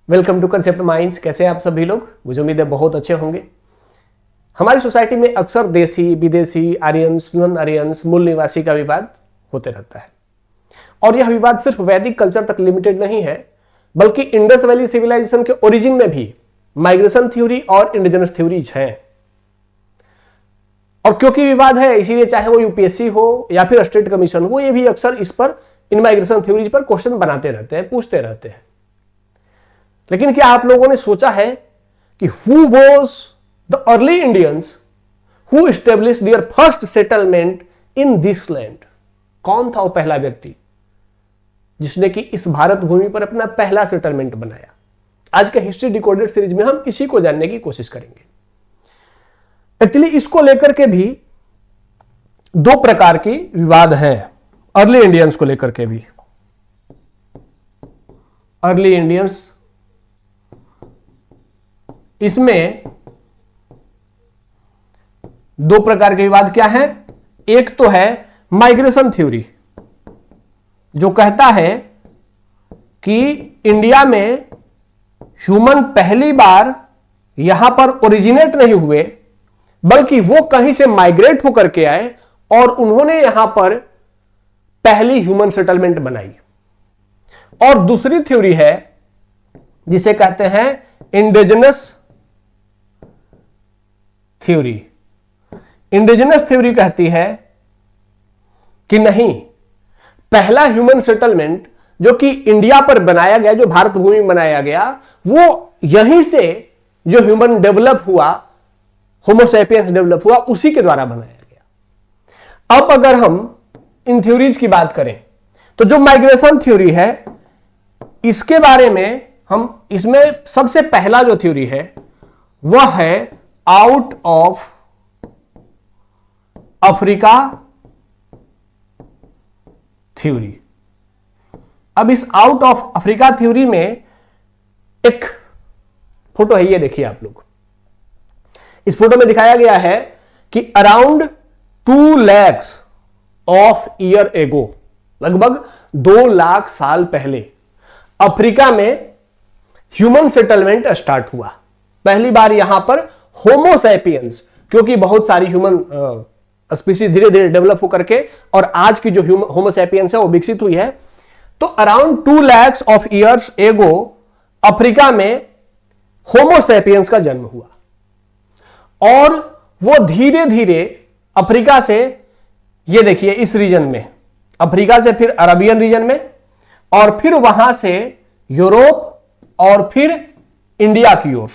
Welcome to concept minds. कैसे हैं आप सभी लोग? मुझे उम्मीद है बहुत अच्छे होंगे। हमारी सोसाइटी में अक्सर देसी विदेशी, आर्यंस, नॉन आर्यंस, मूल निवासी का विवाद होते रहता है। और यह विवाद सिर्फ वैदिक कल्चर तक लिमिटेड नहीं है, बल्कि इंडस वैली सिविलाइजेशन के ओरिजिन में भी माइग्रेशन थ्योरी और इंडिजिनस थ्योरीज हैं। और क्योंकि विवाद है, इसीलिए चाहे वो यूपीएससी हो या फिर स्टेट कमीशन हो, ये भी अक्सर इस पर, इन माइग्रेशन थ्योरीज पर क्वेश्चन बनाते रहते हैं, पूछते रहते हैं। लेकिन क्या आप लोगों ने सोचा है कि who was the early Indians who established their first settlement in this land? कौन था वो पहला व्यक्ति जिसने कि इस भारत भूमि पर अपना पहला सेटलमेंट बनाया? आज के हिस्ट्री डिकोडेड सीरीज में हम इसी को जानने की कोशिश करेंगे। एक्चुअली इसको लेकर के भी दो प्रकार की विवाद हैं। अर्ली इंडियंस को लेकर के भी, अर्ली इंडियंस, इसमें दो प्रकार के विवाद क्या है? एक तो है माइग्रेशन थ्योरी, जो कहता है कि इंडिया में ह्यूमन पहली बार यहां पर ओरिजिनेट नहीं हुए, बल्कि वो कहीं से माइग्रेट होकर के आए और उन्होंने यहां पर पहली ह्यूमन सेटलमेंट बनाई। और दूसरी थ्योरी है जिसे कहते हैं इंडिजिनस थ्योरी। इंडिजिनस थ्योरी कहती है कि नहीं, पहला ह्यूमन सेटलमेंट जो कि इंडिया पर बनाया गया, जो भारत भूमि में बनाया गया, वो यहीं से जो ह्यूमन डेवलप हुआ, होमो सैपियंस डेवलप हुआ, उसी के द्वारा बनाया गया। अब अगर हम इन थ्योरीज की बात करें तो जो माइग्रेशन थ्योरी है, इसके बारे में हम, इसमें सबसे पहला जो थ्योरी है वह है आउट ऑफ अफ्रीका थ्योरी। अब इस आउट ऑफ अफ्रीका थ्योरी में एक फोटो है, ये देखिए आप लोग। इस फोटो में दिखाया गया है कि around 2 lakhs of year ago, लगभग 2 लाख साल पहले अफ्रीका में ह्यूमन सेटलमेंट स्टार्ट हुआ। पहली बार यहां पर होमो सैपियंस, क्योंकि बहुत सारी ह्यूमन स्पीसीज धीरे धीरे डेवलप होकर के और आज की जो होमो सैपियंस है वो विकसित हुई है। तो around 2 lakhs of years ago Africa में होमो सैपियंस का जन्म हुआ और वो धीरे धीरे अफ्रीका से, ये देखिए इस रीजन में, अफ्रीका से फिर अरबियन रीजन में, और फिर वहां से यूरोप और फिर इंडिया की ओर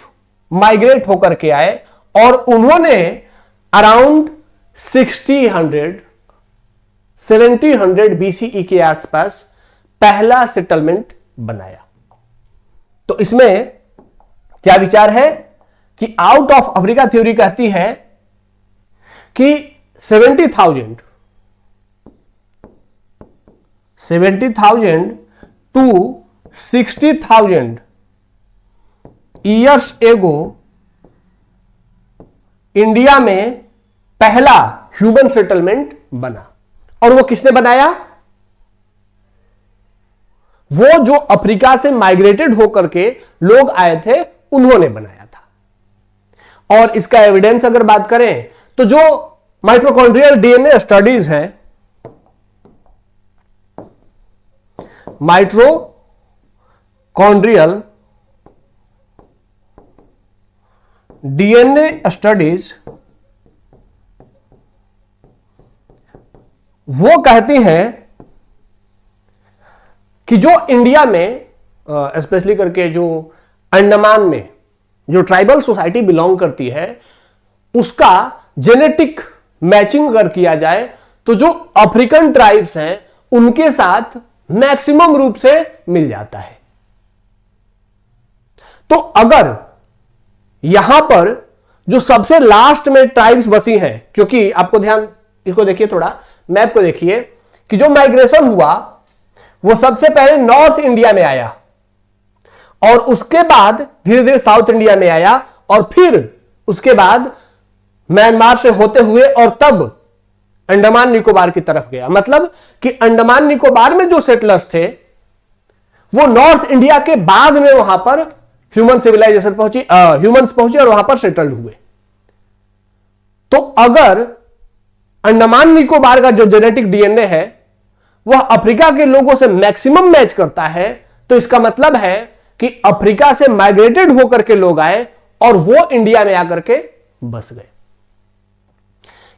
माइग्रेट होकर के आए और उन्होंने अराउंड 1700 बीसीई के आसपास पहला सेटलमेंट बनाया। तो इसमें क्या विचार है कि आउट ऑफ अफ्रीका थ्योरी कहती है कि 70,000 टू 60,000 ईयर्स एगो इंडिया में पहला ह्यूमन सेटलमेंट बना। और वो किसने बनाया? वो जो अफ्रीका से माइग्रेटेड होकर के लोग आए थे, उन्होंने बनाया था। और इसका एविडेंस अगर बात करें तो जो माइटोकॉन्ड्रियल डीएनए स्टडीज हैं, माइटोकॉन्ड्रियल डीएनए स्टडीज, वो कहती हैं कि जो इंडिया में स्पेशली करके जो अंडमान में जो ट्राइबल सोसाइटी बिलोंग करती है, उसका जेनेटिक मैचिंग अगर किया जाए तो जो अफ्रीकन ट्राइब्स हैं उनके साथ मैक्सिमम रूप से मिल जाता है। तो अगर यहां पर जो सबसे लास्ट में ट्राइब्स बसी हैं, क्योंकि आपको ध्यान, इसको देखिए थोड़ा, मैप को देखिए कि जो माइग्रेशन हुआ वो सबसे पहले नॉर्थ इंडिया में आया और उसके बाद धीरे धीरे साउथ इंडिया में आया और फिर उसके बाद म्यांमार से होते हुए और तब अंडमान निकोबार की तरफ गया। मतलब कि अंडमान निकोबार में जो सेटलर्स थे वो नॉर्थ इंडिया के बाद में वहां पर ह्यूमन सिविलाइजेशन पहुंची, ह्यूमंस पहुंचे और वहां पर सेटल्ड हुए। तो अगर अंडमान निकोबार का जो जेनेटिक डीएनए है वह अफ्रीका के लोगों से मैक्सिमम मैच करता है, तो इसका मतलब है कि अफ्रीका से माइग्रेटेड होकर के लोग आए और वो इंडिया में आकर के बस गए।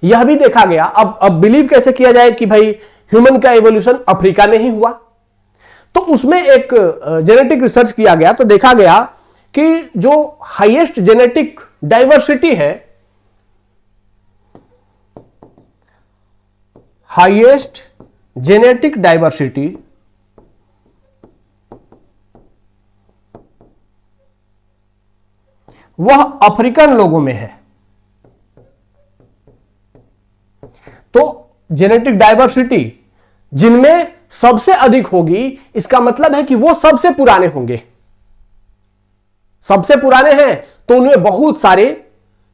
यह भी देखा गया। अब बिलीव कैसे किया जाए कि भाई ह्यूमन का एवोल्यूशन अफ्रीका में ही हुआ, तो उसमें एक जेनेटिक रिसर्च किया गया, तो देखा गया कि जो हाईएस्ट जेनेटिक डाइवर्सिटी है, हाईएस्ट जेनेटिक डाइवर्सिटी वह अफ्रीकन लोगों में है। तो जेनेटिक डाइवर्सिटी जिनमें सबसे अधिक होगी, इसका मतलब है कि वो सबसे पुराने होंगे। सबसे पुराने हैं तो उनमें बहुत सारे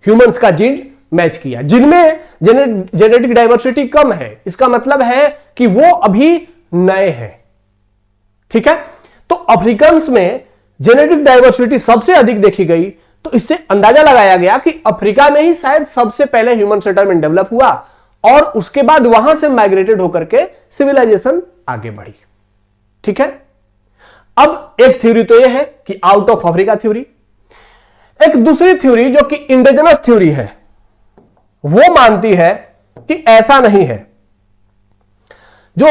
ह्यूमंस का जीन मैच किया। जिनमें जेनेटिक डाइवर्सिटी कम है, इसका मतलब है कि वो अभी नए हैं। ठीक है, तो अफ्रीकन्स में जेनेटिक डाइवर्सिटी सबसे अधिक देखी गई, तो इससे अंदाजा लगाया गया कि अफ्रीका में ही शायद सबसे पहले ह्यूमन सेटलमेंट डेवलप हुआ और उसके बाद वहां से माइग्रेटेड होकर के सिविलाइजेशन आगे बढ़ी। ठीक है, अब एक थ्योरी तो यह है कि आउट ऑफ अफ्रीका थ्योरी। एक दूसरी थ्योरी जो कि इंडिजिनस थ्योरी है, वो मानती है कि ऐसा नहीं है। जो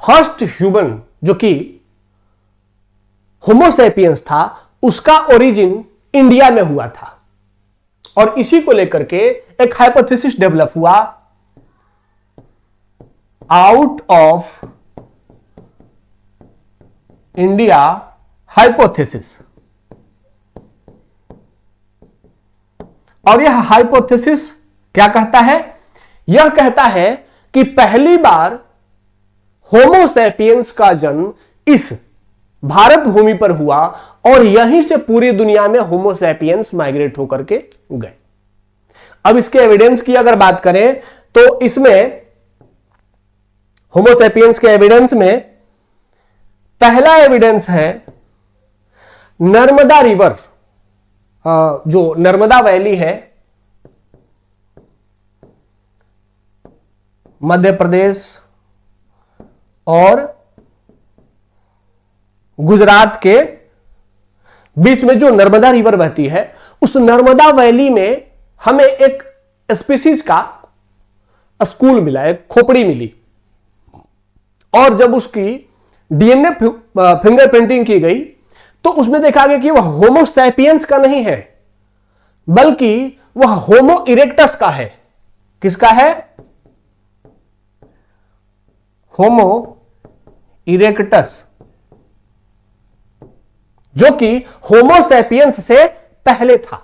फर्स्ट ह्यूमन जो कि होमो सैपियंस था, उसका ओरिजिन इंडिया में हुआ था और इसी को लेकर के एक हाइपोथेसिस डेवलप हुआ, आउट ऑफ इंडिया हाइपोथेसिस। और यह हाइपोथेसिस क्या कहता है? यह कहता है कि पहली बार होमो सैपियंस का जन्म इस भारत भूमि पर हुआ और यहीं से पूरी दुनिया में होमो सैपियंस माइग्रेट होकर के गए। अब इसके एविडेंस की अगर बात करें तो इसमें होमो सैपियंस के एविडेंस में पहला एविडेंस है नर्मदा रिवर, जो नर्मदा वैली है मध्य प्रदेश और गुजरात के बीच में जो नर्मदा रिवर बहती है, उस नर्मदा वैली में हमें एक स्पीसीज का स्कूल मिला, एक खोपड़ी मिली, और जब उसकी डीएनए फिंगरप्रिंटिंग की गई तो उसमें देखा गया कि वह होमो सैपियंस का नहीं है, बल्कि वह होमो इरेक्टस का है। किसका है? होमो इरेक्टस, जो कि होमो सैपियंस से पहले था।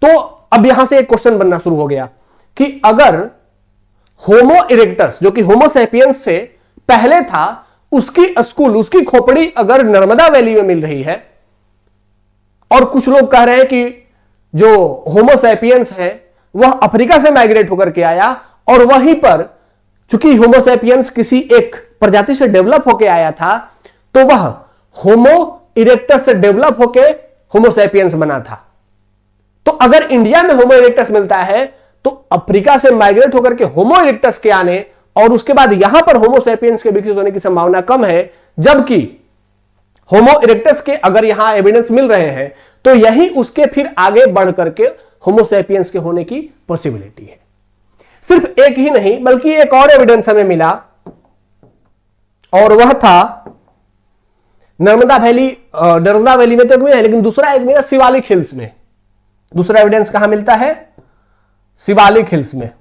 तो अब यहां से एक क्वेश्चन बनना शुरू हो गया कि अगर होमो इरेक्टस जो कि होमो सैपियंस से पहले था, उसकी स्कूल, उसकी खोपड़ी अगर नर्मदा वैली में मिल रही है, और कुछ लोग कह रहे हैं कि जो होमो सैपियंस है वह अफ्रीका से माइग्रेट होकर के आया और वहीं पर चूंकि होमो सैपियंस किसी एक प्रजाति से डेवलप होकर आया था, तो वह होमो इरेक्टस से डेवलप होकर होमो सैपियंस बना था। तो अगर इंडिया में होमो इरेक्टस मिलता है तो अफ्रीका से माइग्रेट होकर के होमो इरेक्टस के आने और उसके बाद यहां पर होमो सैपियंस के विकसित होने की संभावना कम है, जबकि होमो इरेक्टस के अगर यहां एविडेंस मिल रहे हैं तो यही उसके फिर आगे बढ़ करके होमो सैपियंस के होने की पॉसिबिलिटी है। सिर्फ एक ही नहीं बल्कि एक और एविडेंस हमें मिला, और वह था नर्मदा वैली में तो है, लेकिन दूसरा एक मिला शिवालिक हिल्स में। दूसरा एविडेंस कहां मिलता है? शिवालिक हिल्स में।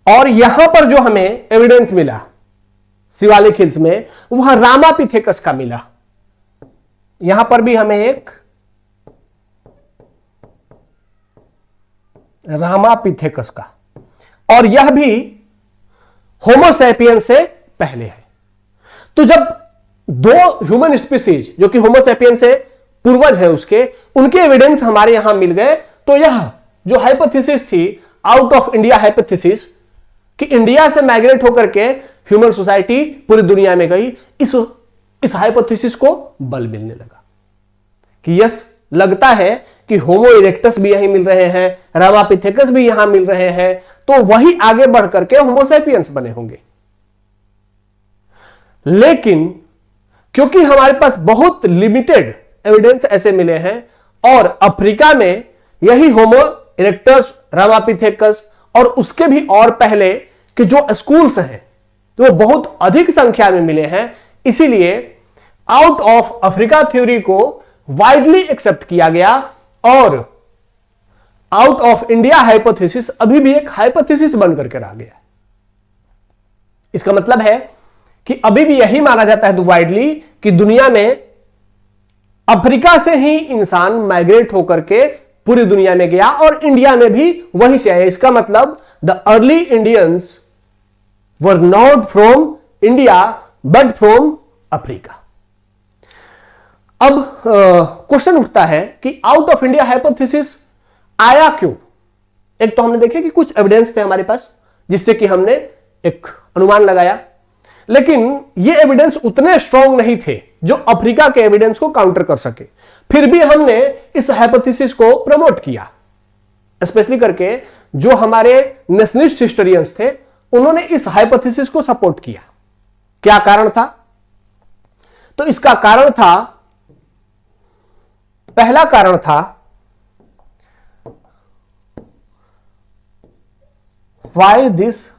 और यहां पर जो हमें एविडेंस मिला शिवालिक हिल्स में, वह रामापिथेकस का मिला। यहां पर भी हमें एक रामापिथेकस का, और यह भी होमो सैपियंस से पहले है। तो जब दो ह्यूमन स्पीसीज जो कि होमो सैपियंस से पूर्वज है उसके, उनके एविडेंस हमारे यहां मिल गए, तो यह जो हाइपोथेसिस थी आउट ऑफ इंडिया हाइपोथेसिस कि इंडिया से माइग्रेट होकर के ह्यूमन सोसाइटी पूरी दुनिया में गई। इस हाइपोथेसिस को बल मिलने लगा कि यस, लगता है कि होमो इरेक्टस भी यहीं मिल रहे हैं, रामापिथेकस भी यहां मिल रहे हैं, तो वही आगे बढ़ करके होमो सैपियंस बने होंगे। लेकिन क्योंकि हमारे पास बहुत लिमिटेड एविडेंस ऐसे मिले हैं और अफ्रीका में यही होमो इरेक्टस, रामापिथेकस और उसके भी और पहले के जो स्कूल्स हैं वो बहुत अधिक संख्या में मिले हैं, इसीलिए आउट ऑफ अफ्रीका थ्योरी को वाइडली एक्सेप्ट किया गया और आउट ऑफ इंडिया हाइपोथेसिस अभी भी एक हाइपोथेसिस बनकर के रह गया। इसका मतलब है कि अभी भी यही माना जाता है वाइडली कि दुनिया में अफ्रीका से ही इंसान माइग्रेट होकर के पूरी दुनिया में गया और इंडिया में भी वहीं से आया। इसका मतलब the early Indians were not from India but from Africa. अब क्वेश्चन उठता है कि आउट ऑफ इंडिया हाइपोथेसिस आया क्यों? एक तो हमने देखे कि कुछ एविडेंस थे हमारे पास जिससे कि हमने एक अनुमान लगाया, लेकिन ये एविडेंस उतने स्ट्रांग नहीं थे जो अफ्रीका के एविडेंस को काउंटर कर सके। फिर भी हमने इस हाइपोथेसिस को प्रमोट किया, स्पेशली करके जो हमारे नेशनलिस्ट हिस्टोरियंस थे उन्होंने इस हाइपोथेसिस को सपोर्ट किया। क्या कारण था? तो इसका कारण था, पहला कारण था why this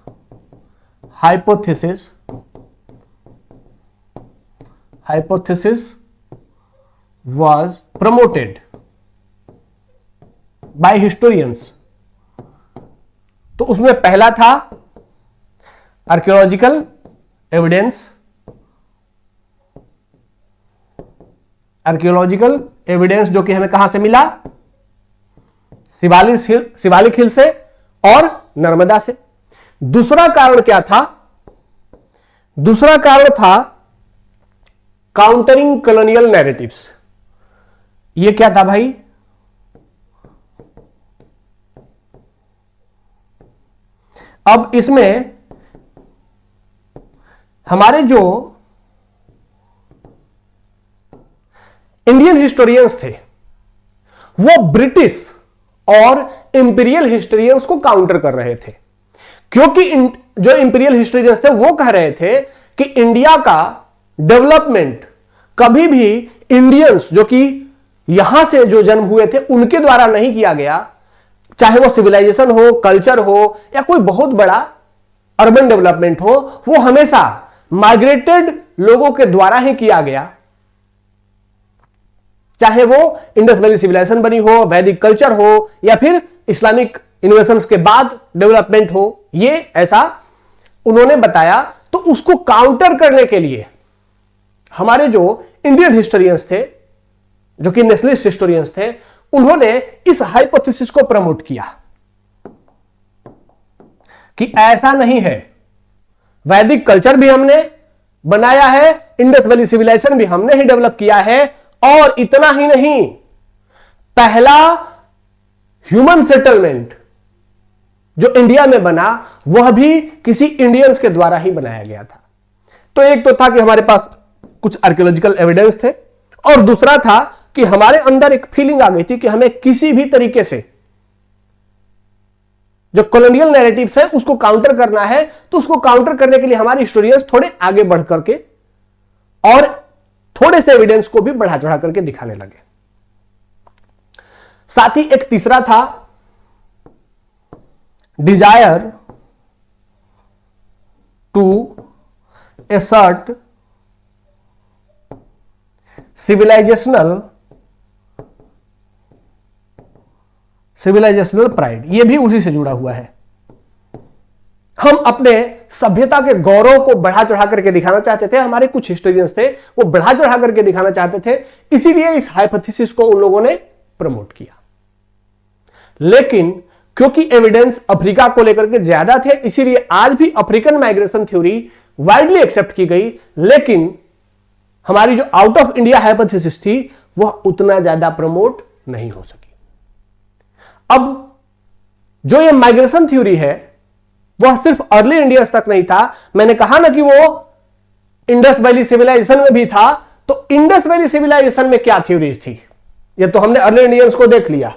hypothesis was promoted by historians। तो उसमें पहला था आर्कियोलॉजिकल एविडेंस। आर्कियोलॉजिकल एविडेंस जो कि हमें कहां से मिला? शिवालिक हिल से और नर्मदा से। दूसरा कारण क्या था? दूसरा कारण था काउंटरिंग कॉलोनियल नैरेटिव्स। ये क्या था भाई? अब इसमें हमारे जो इंडियन हिस्टोरियंस थे वो ब्रिटिश और इंपीरियल हिस्टोरियंस को काउंटर कर रहे थे, क्योंकि जो इंपीरियल हिस्टोरियंस थे वो कह रहे थे कि इंडिया का डेवलपमेंट कभी भी इंडियंस जो कि यहां से जो जन्म हुए थे उनके द्वारा नहीं किया गया, चाहे वो सिविलाइजेशन हो, कल्चर हो या कोई बहुत बड़ा अर्बन डेवलपमेंट हो, वो हमेशा माइग्रेटेड लोगों के द्वारा ही किया गया। चाहे वो इंडस वैली सिविलाइजेशन बनी हो, वैदिक कल्चर हो या फिर इस्लामिक इनोवेशंस के बाद डेवलपमेंट हो, ये ऐसा उन्होंने बताया। तो उसको काउंटर करने के लिए हमारे जो इंडियन हिस्टोरियंस थे, जो कि नेशनलिस्ट हिस्टोरियंस थे, उन्होंने इस हाइपोथेसिस को प्रमोट किया कि ऐसा नहीं है, वैदिक कल्चर भी हमने बनाया है, इंडस वैली सिविलाइजेशन भी हमने ही डेवलप किया है, और इतना ही नहीं, पहला ह्यूमन सेटलमेंट जो इंडिया में बना वह भी किसी इंडियंस के द्वारा ही बनाया गया था। तो एक तो था कि हमारे पास कुछ आर्कियोलॉजिकल एविडेंस थे, और दूसरा था कि हमारे अंदर एक फीलिंग आ गई थी कि हमें किसी भी तरीके से जो कॉलोनियल नैरेटिव्स है उसको काउंटर करना है। तो उसको काउंटर करने के लिए हमारे हिस्टोरियंस थोड़े आगे बढ़ करके और थोड़े से एविडेंस को भी बढ़ा चढ़ा करके दिखाने लगे। साथ ही एक तीसरा था desire to assert civilisational pride. यह भी उसी से जुड़ा हुआ है। हम अपने सभ्यता के गौरव को बढ़ा चढ़ा करके दिखाना चाहते थे। हमारे कुछ हिस्टोरियंस थे वो बढ़ा चढ़ा करके दिखाना चाहते थे, इसीलिए इस हाइपोथेसिस को उन लोगों ने प्रमोट किया। लेकिन क्योंकि एविडेंस अफ्रीका को लेकर के ज्यादा थे, इसीलिए आज भी African migration theory widely accept की गई। लेकिन हमारी जो आउट ऑफ इंडिया हाइपोथेसिस थी वह उतना ज्यादा प्रमोट नहीं हो सकी। अब जो ये माइग्रेशन थ्योरी है, वह सिर्फ अर्ली इंडियंस तक नहीं था, मैंने कहा ना कि वो इंडस वैली सिविलाइजेशन में भी था। तो इंडस वैली सिविलाइजेशन में क्या थ्योरीज थी, ये तो हमने अर्ली इंडियंस को देख लिया।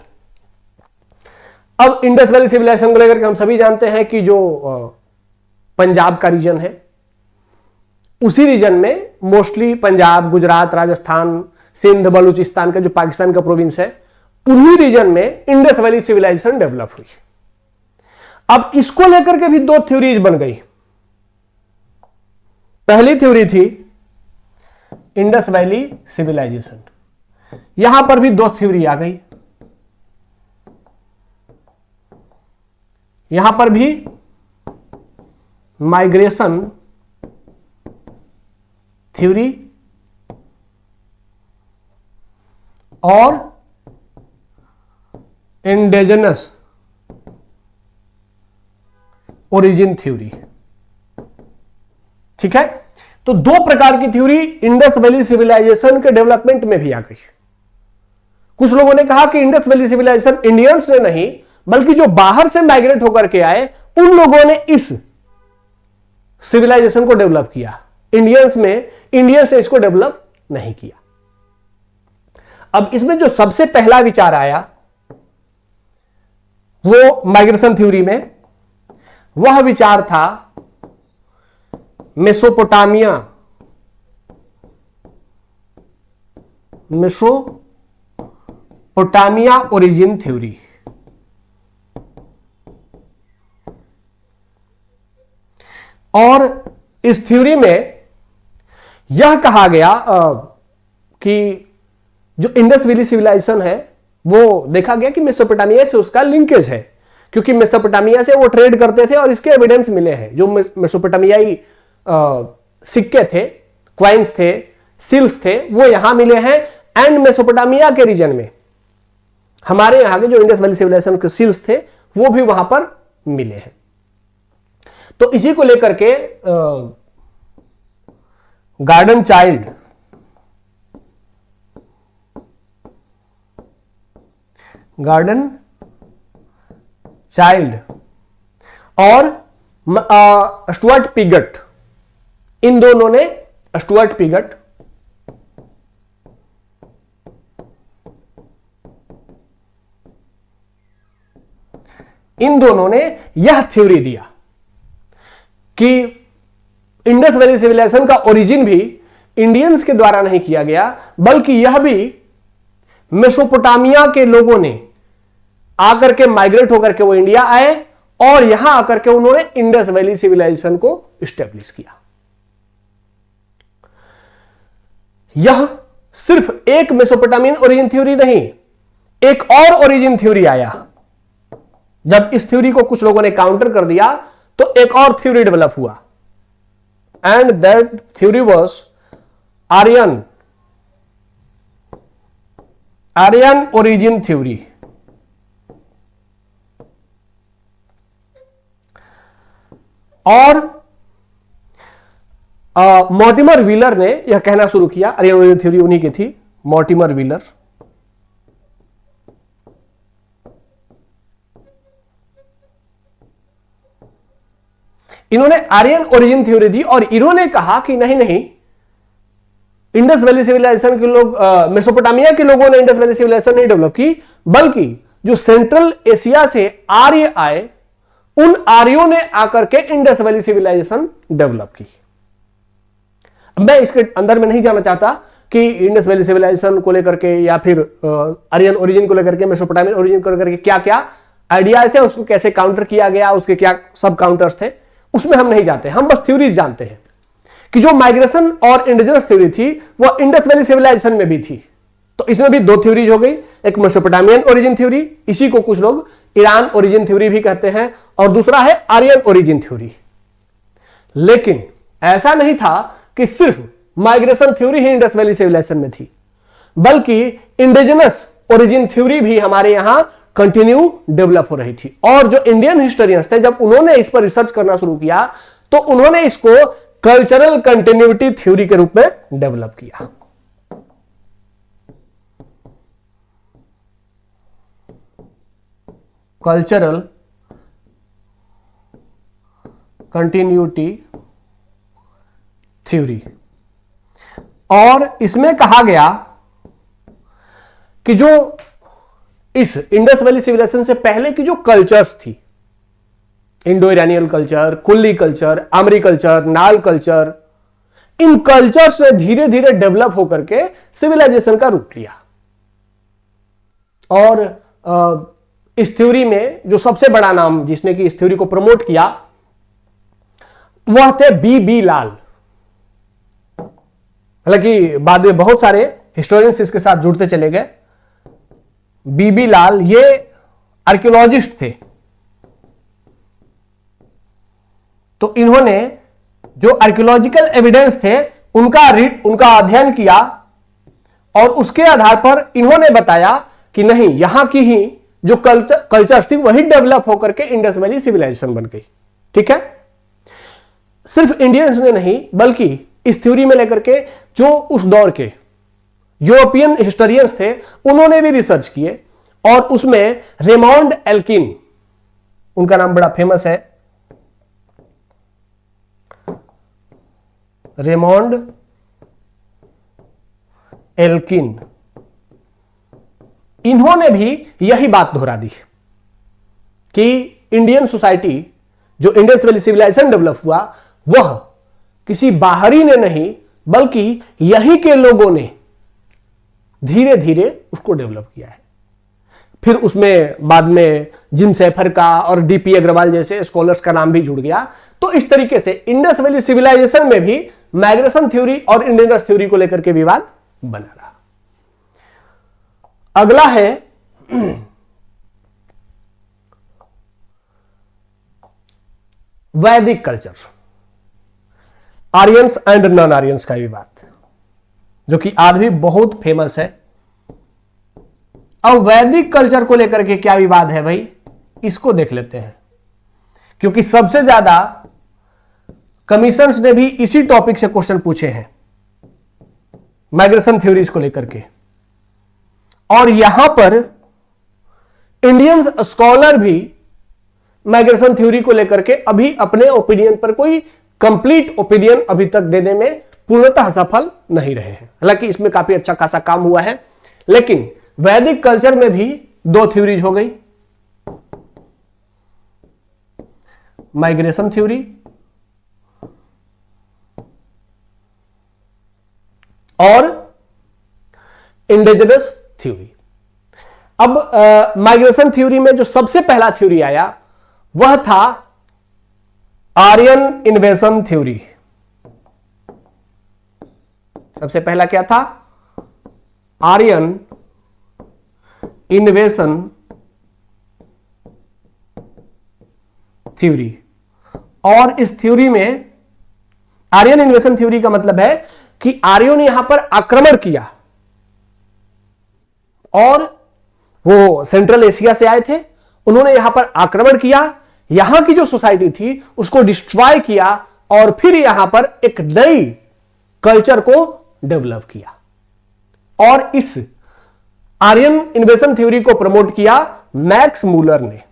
अब इंडस वैली सिविलाइजेशन को लेकर के हम सभी जानते हैं कि जो पंजाब का रीजन है, उसी रीजन में मोस्टली पंजाब, गुजरात, राजस्थान, सिंध, बलूचिस्तान का जो पाकिस्तान का प्रोविंस है, उन्हीं रीजन में इंडस वैली सिविलाइजेशन डेवलप हुई। अब इसको लेकर के भी दो थ्योरीज बन गई। पहली थ्योरी थी इंडस वैली सिविलाइजेशन, यहां पर भी दो थ्योरी आ गई। यहां पर भी माइग्रेशन थ्योरी और इंडिजिनस ओरिजिन थ्योरी। ठीक है, तो दो प्रकार की थ्योरी इंडस वैली सिविलाइजेशन के डेवलपमेंट में भी आ गई। कुछ लोगों ने कहा कि इंडस वैली सिविलाइजेशन इंडियंस ने नहीं, बल्कि जो बाहर से माइग्रेट होकर के आए उन लोगों ने इस सिविलाइजेशन को डेवलप किया। इंडियंस ने इसको डेवलप नहीं किया। अब इसमें जो सबसे पहला विचार आया वो माइग्रेशन थ्योरी में, वह विचार था मेसोपोटामिया ओरिजिन थ्योरी। और इस थ्योरी में यह कहा गया कि जो इंडस वैली सिविलाइजेशन है वो देखा गया कि मेसोपोटामिया से उसका लिंकेज है, क्योंकि मेसोपोटामिया से वो ट्रेड करते थे और इसके एविडेंस मिले हैं। जो मेसोपोटामियाई सिक्के थे, क्वाइंस थे, सील्स थे, वो यहां मिले हैं। एंड मेसोपोटामिया के रीजन में हमारे यहां के जो इंडस वैली सिविलाइजेशन के सील्स थे वो भी वहां पर मिले हैं। तो इसी को लेकर के गार्डन चाइल्ड और स्टुअर्ट पिगट, इन दोनों ने यह थ्योरी दिया कि इंडस वैली सिविलाइजेशन का ओरिजिन भी इंडियंस के द्वारा नहीं किया गया, बल्कि यह भी मेसोपोटामिया के लोगों ने आकर के माइग्रेट होकर के वो इंडिया आए और यहां आकर के उन्होंने इंडस वैली सिविलाइजेशन को स्टैब्लिश किया। यह सिर्फ एक मेसोपोटामियन ओरिजिन थ्योरी नहीं, एक और ओरिजिन थ्योरी आया। जब इस थ्योरी को कुछ लोगों ने काउंटर कर दिया तो एक और थ्योरी डेवलप हुआ, and that theory was Aryan origin theory. और मॉर्टिमर व्हीलर ने यह कहना शुरू किया, आर्यन ओरिजिन थ्योरी उन्हीं की थी, मॉर्टिमर व्हीलर। इन्होंने आर्यन ओरिजिन थ्योरी दी और इन्होंने कहा कि नहीं, इंडस वैली सिविलाइजेशन के लोग, मेसोपोटामिया के लोगों ने इंडस वैली सिविलाइजेशन नहीं डेवलप की, बल्कि जो सेंट्रल एशिया से आर्य आए उन आर्यों ने आकर के इंडस वैली सिविलाइजेशन डेवलप की। मैं इसके अंदर में नहीं जाना चाहता कि इंडस वैली सिविलाइजेशन को लेकर के या फिर आर्यन ओरिजिन को लेकर के, मेसोपोटामियन ओरिजिन को लेकर के क्या क्या आइडियाज थे, उसको कैसे काउंटर किया गया, उसके क्या सब काउंटर्स थे, उसमें हम नहीं जाते। हम बस थ्योरीज जानते हैं कि जो माइग्रेशन और इंडिजिनस थ्योरी थी वो इंडस वैली सिविलाइजेशन में भी थी। तो इसमें भी दो थ्योरीज हो गई, एक मेसोपोटामियन ओरिजिन थ्योरी, इसी को कुछ लोग ईरान ओरिजिन थ्योरी भी कहते हैं, और दूसरा है आर्यन ओरिजिन थ्योरी। लेकिन ऐसा नहीं था कि सिर्फ माइग्रेशन थ्योरी ही इंडस वैली सिविलाइजेशन में थी, बल्कि इंडिजिनस ओरिजिन थ्योरी भी हमारे यहां कंटिन्यू डेवलप हो रही थी। और जो इंडियन हिस्टोरियंस थे, जब उन्होंने इस पर रिसर्च करना शुरू किया तो उन्होंने इसको कल्चरल कंटिन्यूटी थ्योरी के रूप में डेवलप किया। Cultural continuity theory. और इसमें कहा गया कि जो इस इंडस वैली सिविलाइजेशन से पहले की जो कल्चर्स थी, इंडो इरानियन कल्चर, कुल्ली कल्चर, आमरी कल्चर, नाल कल्चर, इन कल्चर्स ने धीरे धीरे डेवलप होकर के सिविलाइजेशन का रूप लिया। और इस थ्योरी में जो सबसे बड़ा नाम जिसने कि इस थ्योरी को प्रमोट किया वह थे बी लाल। हालांकि बाद में बहुत सारे हिस्टोरियंस इसके साथ जुड़ते चले गए। बी लाल ये आर्कियोलॉजिस्ट थे। तो इन्होंने जो आर्कियोलॉजिकल एविडेंस थे उनका अध्ययन किया और उसके आधार पर इन्होंने बताया कि नहीं, यहां की ही जो कल्चर्स थी वही डेवलप होकर के इंडस वैली सिविलाइजेशन बन गई। ठीक है, सिर्फ इंडियंस ने नहीं बल्कि इस थ्योरी में लेकर के जो उस दौर के यूरोपियन हिस्टोरियंस थे उन्होंने भी रिसर्च किए और उसमें रेमॉन्ड एल्किन, उनका नाम बड़ा फेमस है, रेमॉन्ड एल्किन, इन्होंने भी यही बात दोहरा दी कि इंडियन सोसाइटी जो इंडस वैली सिविलाइजेशन डेवलप हुआ वह किसी बाहरी ने नहीं बल्कि यही के लोगों ने धीरे धीरे उसको डेवलप किया है। फिर उसमें बाद में जिम सेफर का और डीपी अग्रवाल जैसे स्कॉलर्स का नाम भी जुड़ गया। तो इस तरीके से इंडस वैली सिविलाइजेशन में भी माइग्रेशन थ्योरी और इंडियनस थ्योरी को लेकर के विवाद बना रहा। अगला है वैदिक culture, Aryans and non Aryans का विवाद, जो कि आज भी बहुत फेमस है। अब वैदिक कल्चर को लेकर के क्या विवाद है भाई, इसको देख लेते हैं, क्योंकि सबसे ज्यादा कमीशंस ने भी इसी टॉपिक से क्वेश्चन पूछे हैं, माइग्रेशन थ्योरीज को लेकर के। और यहां पर इंडियन स्कॉलर भी माइग्रेशन थ्योरी को लेकर के अभी अपने ओपिनियन पर कोई कंप्लीट ओपिनियन अभी तक देने में पूर्णतः सफल नहीं रहे हैं। हालांकि इसमें काफी अच्छा खासा काम हुआ है, लेकिन वैदिक कल्चर में भी दो थ्योरीज हो गई, माइग्रेशन थ्योरी और इंडिजिनस थ्योरी। अब माइग्रेशन थ्योरी में जो सबसे पहला थ्योरी आया वह था आर्यन इन्वेशन थ्योरी। सबसे पहला क्या था? Aryan invasion theory. और इस थ्योरी में आर्यन इन्वेशन थ्योरी का मतलब है कि आर्यों ने यहां पर आक्रमण किया और वो सेंट्रल एशिया से आए थे, उन्होंने यहां पर आक्रमण किया, यहां की जो सोसाइटी थी उसको डिस्ट्रॉय किया और फिर यहां पर एक नई कल्चर को डेवलप किया। और इस आर्यन इन्वेशन थ्योरी को प्रमोट किया मैक्स मूलर ने।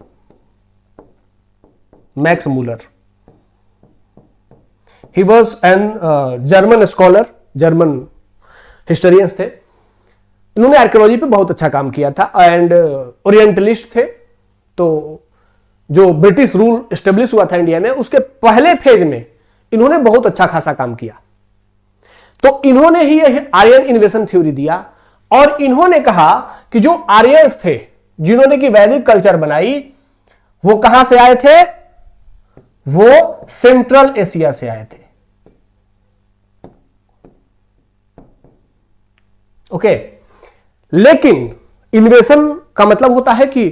Max Muller, he was an German scholar, German historians थे। इन्होंने आर्कियोलॉजी पे बहुत अच्छा काम किया था एंड ओरिएंटलिस्ट थे। तो जो ब्रिटिश रूल एस्टेब्लिश हुआ था इंडिया में, उसके पहले फेज में इन्होंने बहुत अच्छा खासा काम किया। तो इन्होंने ही आर्यन इन्वेशन थ्योरी दिया और इन्होंने कहा कि जो आर्यंस थे जिन्होंने की वैदिक कल्चर बनाई वो कहां से आए थे? वो सेंट्रल एशिया से आए थे। ओके, लेकिन इन्वेशन का मतलब होता है कि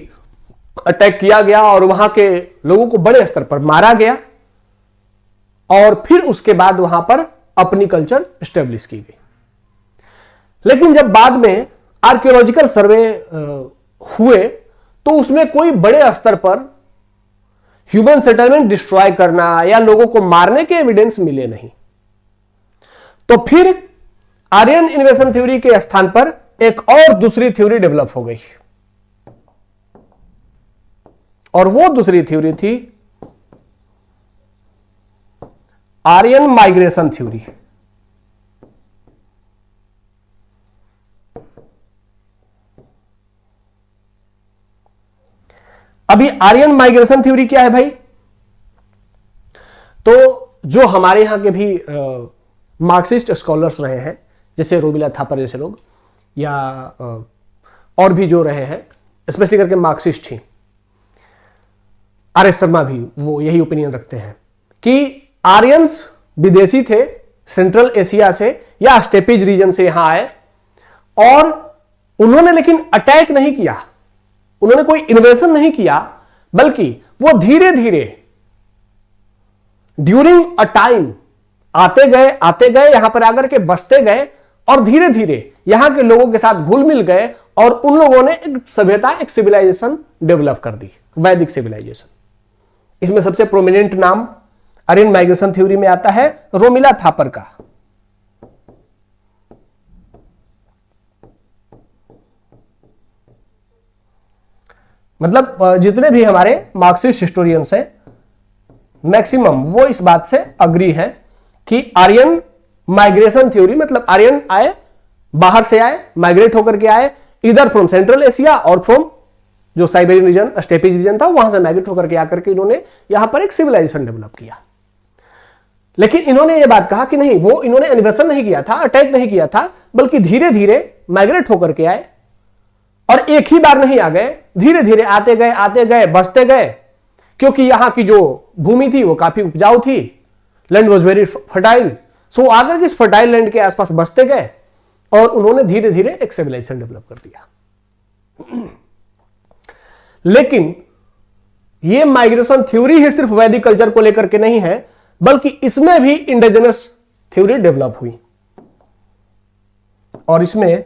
अटैक किया गया और वहां के लोगों को बड़े स्तर पर मारा गया और फिर उसके बाद वहां पर अपनी कल्चर एस्टेब्लिश की गई। लेकिन जब बाद में आर्कियोलॉजिकल सर्वे हुए तो उसमें कोई बड़े स्तर पर ह्यूमन सेटलमेंट डिस्ट्रॉय करना या लोगों को मारने के एविडेंस मिले नहीं। तो फिर आर्यन इन्वेशन थ्योरी के स्थान पर एक और दूसरी थ्योरी डेवलप हो गई और वो दूसरी थ्योरी थी आर्यन माइग्रेशन थ्योरी। अभी आर्यन माइग्रेशन थ्योरी क्या है भाई? तो जो हमारे यहां के भी मार्क्सिस्ट स्कॉलर्स रहे हैं, जैसे रोमिला थापर जैसे लोग, या और भी जो रहे हैं, स्पेशली करके मार्क्सिस्ट ही, आर एस शर्मा भी, वो यही ओपिनियन रखते हैं कि आर्यंस विदेशी थे, सेंट्रल एशिया से या स्टेपीज रीजन से यहां आए, और उन्होंने लेकिन अटैक नहीं किया, उन्होंने कोई इन्वेशन नहीं किया, बल्कि वो धीरे धीरे ड्यूरिंग अ टाइम आते गए यहां पर आकर के बसते गए, और धीरे धीरे यहां के लोगों के साथ घुल मिल गए, और उन लोगों ने एक सभ्यता, एक सिविलाइजेशन डेवलप कर दी, वैदिक सिविलाइजेशन। इसमें सबसे प्रोमिनेंट नाम आर्यन माइग्रेशन थ्योरी में आता है रोमिला थापर का। मतलब जितने भी हमारे मार्क्सिस्ट हिस्टोरियंस हैं, मैक्सिमम वो इस बात से अग्री है कि आर्यन माइग्रेशन थ्योरी, मतलब आर्यन आए, बाहर से आए, माइग्रेट होकर के आए, इधर फ्रॉम सेंट्रल एशिया और फ्रॉम जो साइबेरियन रीजन, स्टेपीज रीजन था, वहां से माइग्रेट होकर के आकर के इन्होंने यहां पर एक सिविलाइजेशन डेवलप किया। लेकिन इन्होंने ये बात कहा कि नहीं, वो इन्होंने इन्वेशन नहीं किया था, अटैक नहीं किया था, बल्कि धीरे धीरे माइग्रेट होकर के आए, और एक ही बार नहीं आ गए, धीरे धीरे आते गए बसते गए, क्योंकि यहां की जो भूमि थी वो काफी उपजाऊ थी, लैंड वॉज वेरी फर्टाइल, सो आकर के इस फर्टाइल लैंड के आसपास बसते गए, और उन्होंने धीरे धीरे एक सिविलाइजेशन डेवलप कर दिया। लेकिन यह माइग्रेशन थ्योरी ही सिर्फ वैदिक कल्चर को लेकर के नहीं है, बल्कि इसमें भी इंडिजिनस थ्योरी डेवलप हुई, और इसमें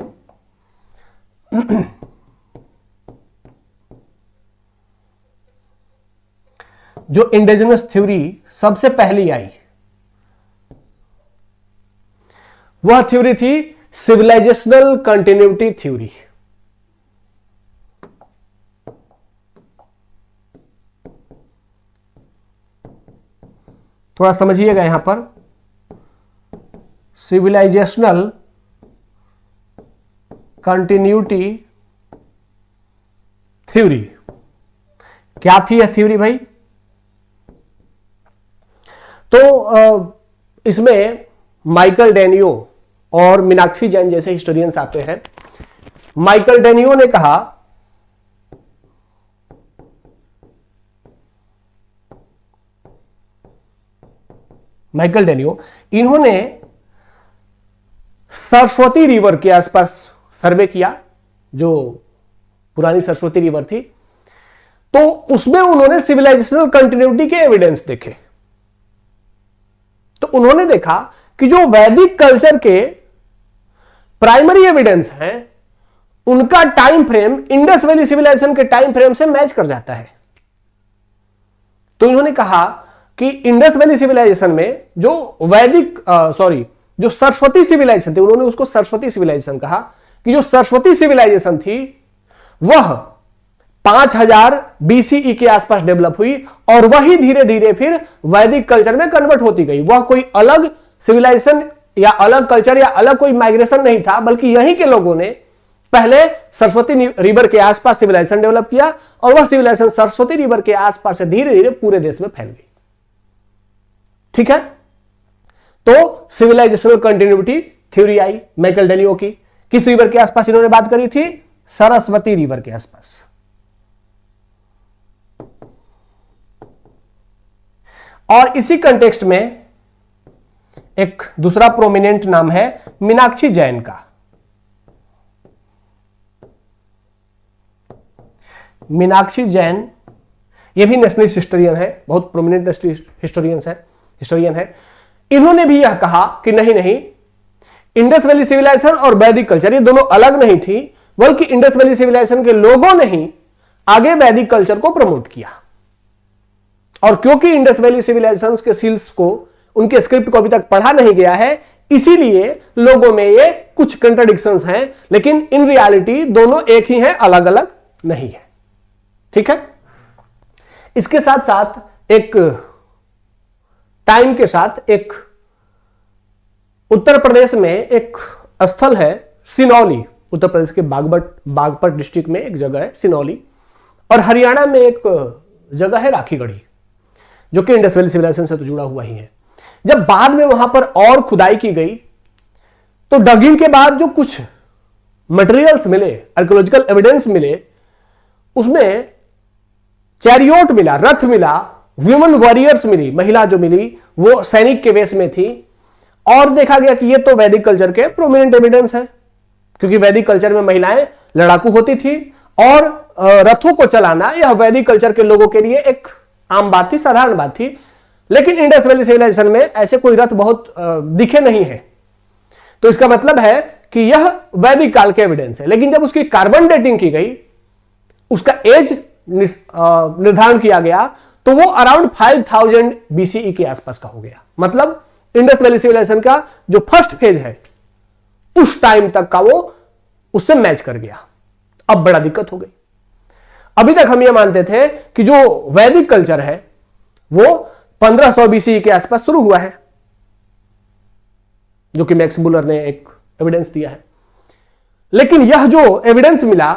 जो इंडिजिनस थ्योरी सबसे पहली आई, वह थ्योरी थी सिविलाइजेशनल कंटिन्यूटी थ्योरी। थोड़ा समझिएगा यहां पर, सिविलाइजेशनल कंटिन्यूटी थ्योरी क्या थी यह थ्योरी भाई? तो इसमें माइकल डेनियो और मीनाक्षी जैन जैसे हिस्टोरियंस आते हैं। माइकल डेनियो ने कहा इन्होंने सरस्वती रिवर के आसपास सर्वे किया, जो पुरानी सरस्वती रिवर थी, तो उसमें उन्होंने सिविलाइजेशनल कंटिन्यूटी के एविडेंस देखे। तो उन्होंने देखा कि जो वैदिक कल्चर के प्राइमरी एविडेंस हैं, उनका time frame Indus valley civilisation के टाइम फ्रेम से मैच कर जाता है। तो इन्होंने कहा कि इंडस वैली सिविलाइजेशन में जो जो सरस्वती सिविलाइजेशन थी, उन्होंने उसको सरस्वती सिविलाइजेशन कहा, कि जो सरस्वती सिविलाइजेशन थी वह 5000 BCE के आसपास डेवलप हुई, और वही धीरे धीरे फिर वैदिक कल्चर में कन्वर्ट होती गई। वह कोई अलग सिविलाइजेशन या अलग कल्चर या अलग कोई माइग्रेशन नहीं था, बल्कि यहीं के लोगों ने पहले सरस्वती रिवर के आसपास सिविलाइजेशन डेवलप किया, और वह सिविलाइजेशन सरस्वती रिवर के आसपास से धीरे धीरे पूरे देश में फैल गई। ठीक है, तो सिविलाइजेशनल कंटिन्यूटी थ्योरी आई माइकल डेनियो की। किस रिवर के आसपास इन्होंने बात करी थी? सरस्वती रिवर के आसपास। और इसी कंटेक्स्ट में एक दूसरा प्रोमिनेंट नाम है मीनाक्षी जैन का। मीनाक्षी जैन ये भी नेशनलिस्ट हिस्टोरियन है, बहुत प्रोमिनेंट हिस्टोरियन है। इन्होंने भी यह कहा कि नहीं, इंडस वैली सिविलाइजेशन और वैदिक कल्चर ये दोनों अलग नहीं थी, बल्कि इंडस वैली सिविलाइजेशन के लोगों ने ही आगे वैदिक कल्चर को प्रमोट किया। और क्योंकि इंडस वैली सिविलाइजेशन के सील्स को, उनके स्क्रिप्ट को अभी तक पढ़ा नहीं गया है, इसीलिए लोगों में ये कुछ कंट्राडिक्शंस हैं, लेकिन इन रियलिटी दोनों एक ही हैं, अलग अलग नहीं है। ठीक है, इसके साथ साथ एक टाइम के साथ एक उत्तर प्रदेश में एक स्थल है सिनौली, उत्तर प्रदेश के बागपत डिस्ट्रिक्ट में एक जगह है सिनौली, और हरियाणा में एक जगह है राखीगढ़ी, जो कि इंडस वैली सिविलाइजेशन से तो जुड़ा हुआ ही है। जब बाद में वहां पर और खुदाई की गई तो डगिंग के बाद जो कुछ मटेरियल्स मिले, आर्कियोलॉजिकल एविडेंस मिले, उसमें चैरियोट मिला, रथ मिला, वुमेन वॉरियर्स मिली, महिला जो मिली वो सैनिक के वेश में थी, और देखा गया कि ये तो वैदिक कल्चर के प्रोमिनेंट एविडेंस है, क्योंकि वैदिक कल्चर में महिलाएं लड़ाकू होती थी और रथों को चलाना यह वैदिक कल्चर के लोगों के लिए एक आम बात थी, साधारण बात थी। लेकिन इंडस वैली सिविलाइजेशन में ऐसे कोई रथ बहुत दिखे नहीं है, तो इसका मतलब है कि यह वैदिक काल के एविडेंस है। लेकिन जब उसकी कार्बन डेटिंग की गई, उसका एज निर्धारण किया गया, तो वो अराउंड 5000 बीसीई के आसपास का हो गया। मतलब इंडस वैली सिविलाइजेशन का जो फर्स्ट फेज है उस टाइम तक का वो उससे मैच कर गया। अब बड़ा दिक्कत हो गई। अभी तक हम ये मानते थे कि जो वैदिक कल्चर है वो 1500 बीसीई के आसपास शुरू हुआ है, जो कि मैक्स बुलर ने एक एविडेंस दिया है। लेकिन यह जो एविडेंस मिला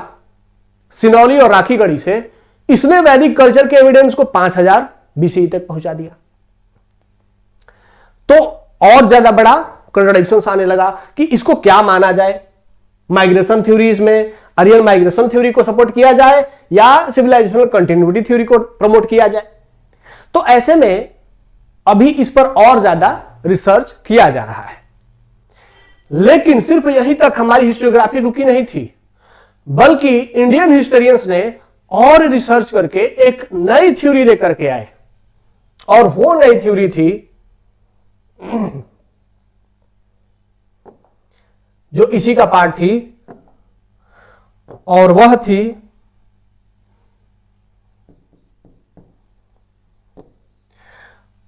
सिनौली और राखीगढ़ी से, इसने वैदिक कल्चर के एविडेंस को 5000 बीसीई तक पहुंचा दिया। तो और ज्यादा बड़ा कॉन्ट्रडिक्शंस आने लगा कि इसको क्या माना जाए, माइग्रेशन थ्योरीज में आर्यन माइग्रेशन थ्योरी को सपोर्ट किया जाए या सिविलाइजेशनल कंटिन्यूटी थ्योरी को प्रमोट किया जाए। तो ऐसे में अभी इस पर और ज्यादा रिसर्च किया जा रहा है। लेकिन सिर्फ यहीं तक हमारी हिस्टोग्राफी रुकी नहीं थी, बल्कि इंडियन हिस्टोरियंस ने और रिसर्च करके एक नई थ्योरी लेकर के आए, और वो नई थ्योरी थी जो इसी का पार्ट थी, और वह थी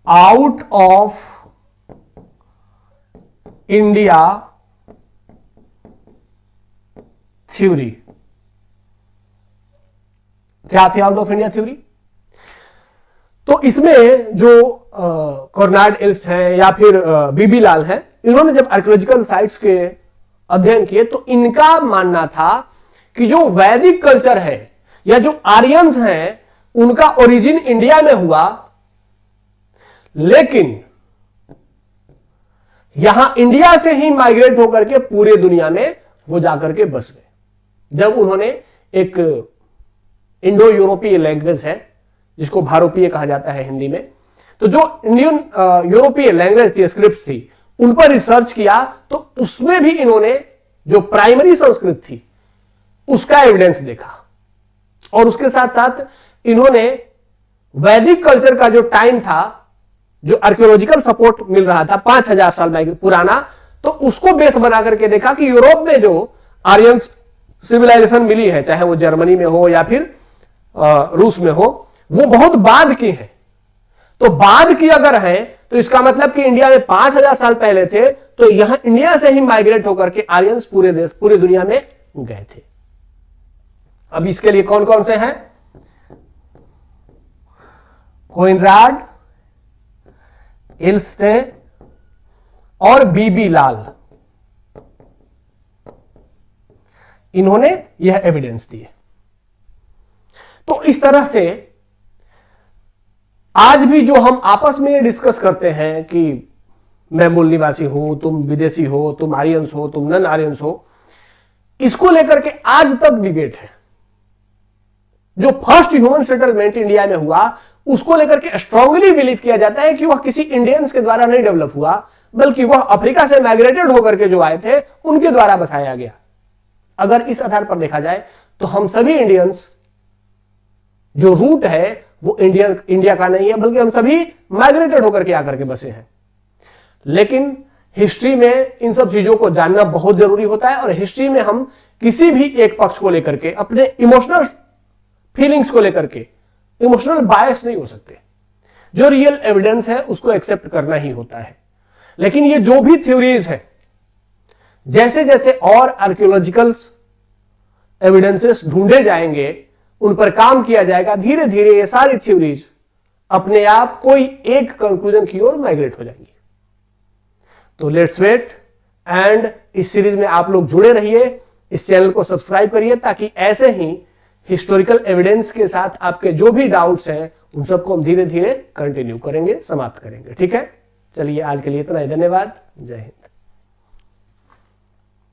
आउट ऑफ इंडिया थ्योरी। क्या थी आउट ऑफ इंडिया थ्योरी? तो इसमें जो कॉर्नाड एल्स्ट हैं या फिर बीबी लाल हैं, इन्होंने जब आर्कियोलॉजिकल साइट्स के अध्ययन किए तो इनका मानना था कि जो वैदिक कल्चर है या जो आर्यंस हैं उनका ओरिजिन इंडिया में हुआ, लेकिन यहां इंडिया से ही माइग्रेट होकर के पूरे दुनिया में वो जाकर के बस गए। जब उन्होंने एक इंडो यूरोपीय लैंग्वेज है जिसको भारोपीय कहा जाता है हिंदी में, तो जो इंडियन यूरोपीय लैंग्वेज थी, स्क्रिप्ट्स थी, उन पर रिसर्च किया, तो उसमें भी इन्होंने जो प्राइमरी संस्कृत थी उसका एविडेंस देखा, और उसके साथ साथ इन्होंने वैदिक कल्चर का जो टाइम था, जो आर्कियोलॉजिकल सपोर्ट मिल रहा था 5000 साल पुराना, तो उसको बेस बना करके देखा कि यूरोप में जो आर्यन सिविलाइजेशन मिली है, चाहे वो जर्मनी में हो या फिर रूस में हो, वो बहुत बाद की है। तो बाद की अगर है तो इसका मतलब कि इंडिया में 5000 साल पहले थे, तो यहां इंडिया से ही माइग्रेट होकर के आर्यंस पूरे दुनिया में गए थे। अब इसके लिए कौन कौन से हैं? कोइनराड, एल्स्टे और बीबी लाल, इन्होंने यह एविडेंस दिए। तो इस तरह से आज भी जो हम आपस में डिस्कस करते हैं कि मैं मूल निवासी हूं, तुम विदेशी हो, तुम आर्यंस हो, तुम नन आर्यंस हो, इसको लेकर के आज तक डिबेट है। जो फर्स्ट ह्यूमन सेटलमेंट इंडिया में हुआ उसको लेकर के स्ट्रांगली बिलीव किया जाता है कि वह किसी इंडियंस के द्वारा नहीं डेवलप हुआ, बल्कि वह अफ्रीका से माइग्रेटेड होकर के जो आए थे उनके द्वारा बसाया गया। अगर इस आधार पर देखा जाए तो हम सभी इंडियंस, जो रूट है वो इंडिया का नहीं है, बल्कि हम सभी माइग्रेटेड होकर के आकर के बसे हैं। लेकिन हिस्ट्री में इन सब चीजों को जानना बहुत जरूरी होता है, और हिस्ट्री में हम किसी भी एक पक्ष को लेकर के, अपने इमोशनल फीलिंग्स को लेकर के इमोशनल बायस नहीं हो सकते। जो रियल एविडेंस है उसको एक्सेप्ट करना ही होता है। लेकिन ये जो भी थ्योरीज है, जैसे जैसे और आर्कियोलॉजिकल एविडेंसेस ढूंढे जाएंगे, उन पर काम किया जाएगा, धीरे धीरे ये सारी थ्योरीज अपने आप कोई एक कंक्लूजन की ओर माइग्रेट हो जाएंगी। तो लेट्स वेट, एंड इस सीरीज में आप लोग जुड़े रहिए, इस चैनल को सब्सक्राइब करिए, ताकि ऐसे ही हिस्टोरिकल एविडेंस के साथ आपके जो भी डाउट्स हैं उन सबको हम धीरे धीरे कंटिन्यू करेंगे, समाप्त करेंगे। ठीक है, चलिए आज के लिए इतना ही, धन्यवाद, जय हिंद।